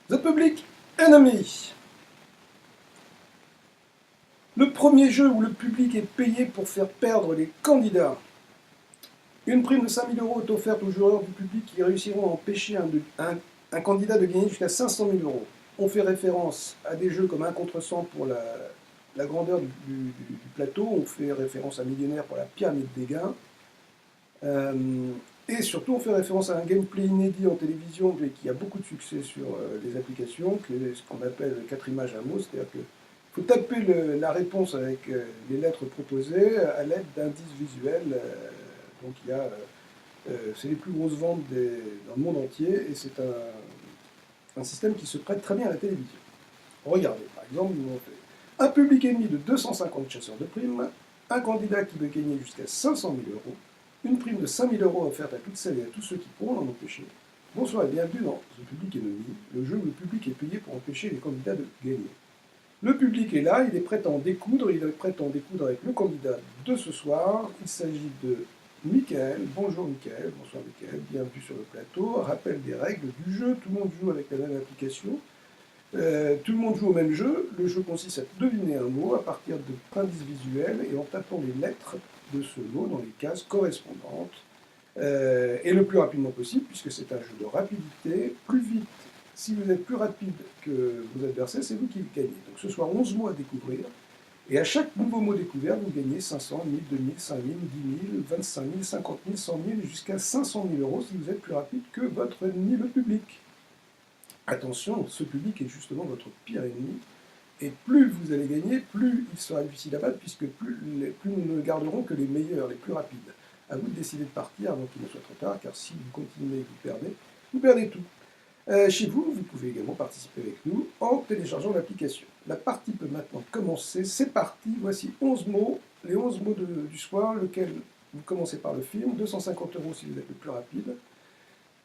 The Public Enemy. Le premier jeu où le public est payé pour faire perdre les candidats. Une prime de 5 000 € est offerte aux joueurs du public qui réussiront à empêcher un candidat de gagner jusqu'à 500 000 €. On fait référence à des jeux comme 1 contre 100 pour la grandeur du plateau, on fait référence à Millionnaire pour la pyramide des gains, et surtout on fait référence à un gameplay inédit en télévision mais qui a beaucoup de succès sur les applications, que ce qu'on appelle 4 images à mots, c'est-à-dire que faut taper la réponse avec les lettres proposées à l'aide d'indices visuels. Donc il y a, c'est les plus grosses ventes dans le monde entier et c'est un système qui se prête très bien à la télévision. Regardez, par exemple, nous avons fait un public ennemi de 250 chasseurs de primes, un candidat qui veut gagner jusqu'à 500 000 €, une prime de 5 000 € offerte à toutes celles et à tous ceux qui pourront l'en empêcher. Bonsoir et bienvenue dans The Public Enemy, le jeu où le public est payé pour empêcher les candidats de gagner. Le public est là, il est prêt à en découdre, il est prêt à en découdre avec le candidat de ce soir. Il s'agit de Mickaël. Bonjour Mickaël, bonsoir Mickaël, bienvenue sur le plateau. Rappel des règles du jeu, tout le monde joue avec la même application. Tout le monde joue au même jeu. Le jeu consiste à deviner un mot à partir d'indices visuels et en tapant les lettres de ce mot dans les cases correspondantes. Et le plus rapidement possible, puisque c'est un jeu de rapidité. Plus vite, si vous êtes plus rapide que vos adversaires, c'est vous qui gagnez. Donc ce soir, 11 mots à découvrir. Et à chaque nouveau mot découvert, vous gagnez 500, 1000, 2000, 5000, 10 000, 25 000, 50 000, 100 000, jusqu'à 500 000 € si vous êtes plus rapide que votre ennemi, le public. Attention, ce public est justement votre pire ennemi. Et plus vous allez gagner, plus il sera difficile à battre, puisque plus nous ne garderons que les meilleurs, les plus rapides. À vous de décider de partir avant qu'il ne soit trop tard, car si vous continuez et vous perdez tout. Chez vous, vous pouvez également participer avec nous en téléchargeant l'application. La partie peut maintenant commencer. C'est parti. Voici 11 mots, les 11 mots du soir, lequel vous commencez par le film. 250 € si vous êtes le plus rapide.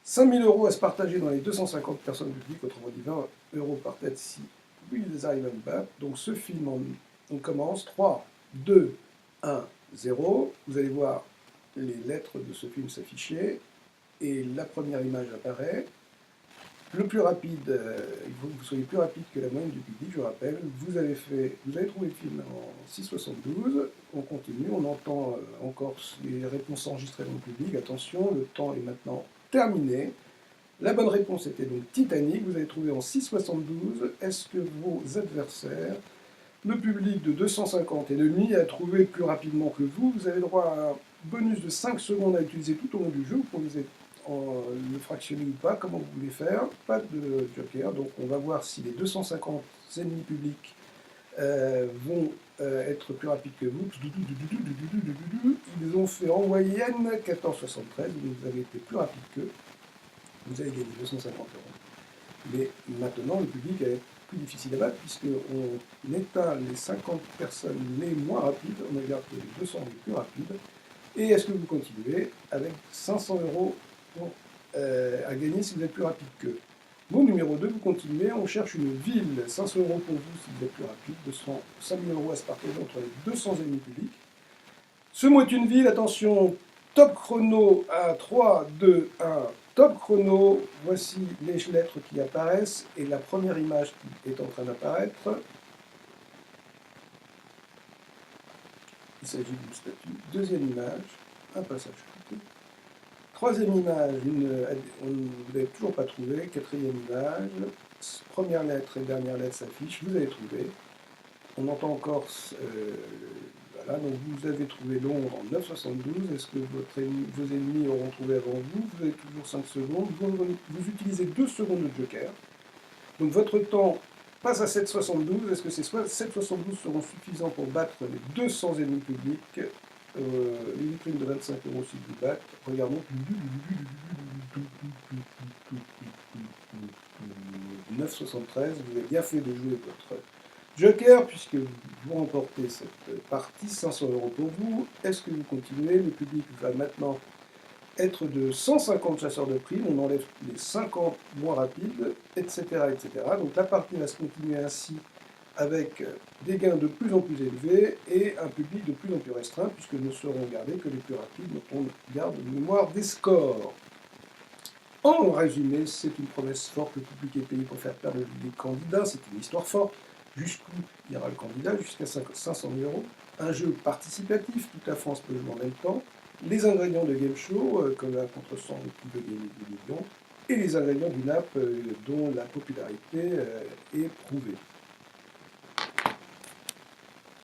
5 000 € à se partager dans les 250 personnes publiques, autrement dit 20 € par tête si ils arrivent à me battre. Donc ce film, on commence. 3, 2, 1, 0. Vous allez voir les lettres de ce film s'afficher et la première image apparaît. Le plus rapide, il faut que vous soyez plus rapide que la moyenne du public, je rappelle. Vous avez trouvé le film en 6,72. On continue, on entend encore les réponses enregistrées dans le public. Attention, le temps est maintenant terminé. La bonne réponse était donc Titanic. Vous avez trouvé en 6,72. Est-ce que vos adversaires, le public de 250 et demi, a trouvé plus rapidement que vous? Vous avez droit à un bonus de 5 secondes à utiliser tout au long du jeu. Vous pouvez le fractionner ou pas, comment vous voulez faire. Pas de joker, donc on va voir si les 250 ennemis publics vont être plus rapides que vous. Ils ont fait en moyenne 14,73, vous avez été plus rapide qu'eux. Vous avez gagné 250 €. Mais maintenant, le public est plus difficile à battre puisqu'on éteint les 50 personnes les moins rapides, on ne garde que les 200 les plus rapides. Et est-ce que vous continuez avec 500 € à gagner si vous êtes plus rapide qu'eux? Mot numéro 2, vous continuez, on cherche une ville, 500 € pour vous si vous êtes plus rapide, 5 000 € à se partager entre les 200 ennemis publics. Ce mot est une ville, attention, top chrono à 3, 2, 1, top chrono. Voici les lettres qui apparaissent et la première image qui est en train d'apparaître. Il s'agit d'une statue. Deuxième image, un passage coupé. Troisième image, vous n'avez toujours pas trouvé. Quatrième image, première lettre et dernière lettre s'affichent. Vous avez trouvé. On entend encore. Voilà, donc vous avez trouvé Londres en 9,72. Est-ce que vos ennemis auront trouvé avant vous? Vous avez toujours 5 secondes. Vous utilisez 2 secondes de joker. Donc votre temps passe à 7,72. Est-ce que ces 7,72 seront suffisants pour battre les 200 ennemis publics? Une prime de 25 € si vous battent. Regardons. 9,73. Vous avez bien fait de jouer votre joker puisque vous remportez cette partie. 500 € pour vous. Est-ce que vous continuez? Le public va maintenant être de 150 chasseurs de primes. On enlève les 50 moins rapides, etc., etc. Donc la partie va se continuer ainsi avec des gains de plus en plus élevés et un public de plus en plus restreint, puisque ne seront gardés que les plus rapides, donc on garde une mémoire des scores. En résumé, c'est une promesse forte, le public est payé pour faire perdre les candidats, c'est une histoire forte. Jusqu'où ira le candidat? Jusqu'à 500 000 euros. Un jeu participatif, toute la France peut jouer en même temps. Les ingrédients de game show, comme un contre-sang qui veut gagner des millions. Et les ingrédients d'une app dont la popularité est prouvée.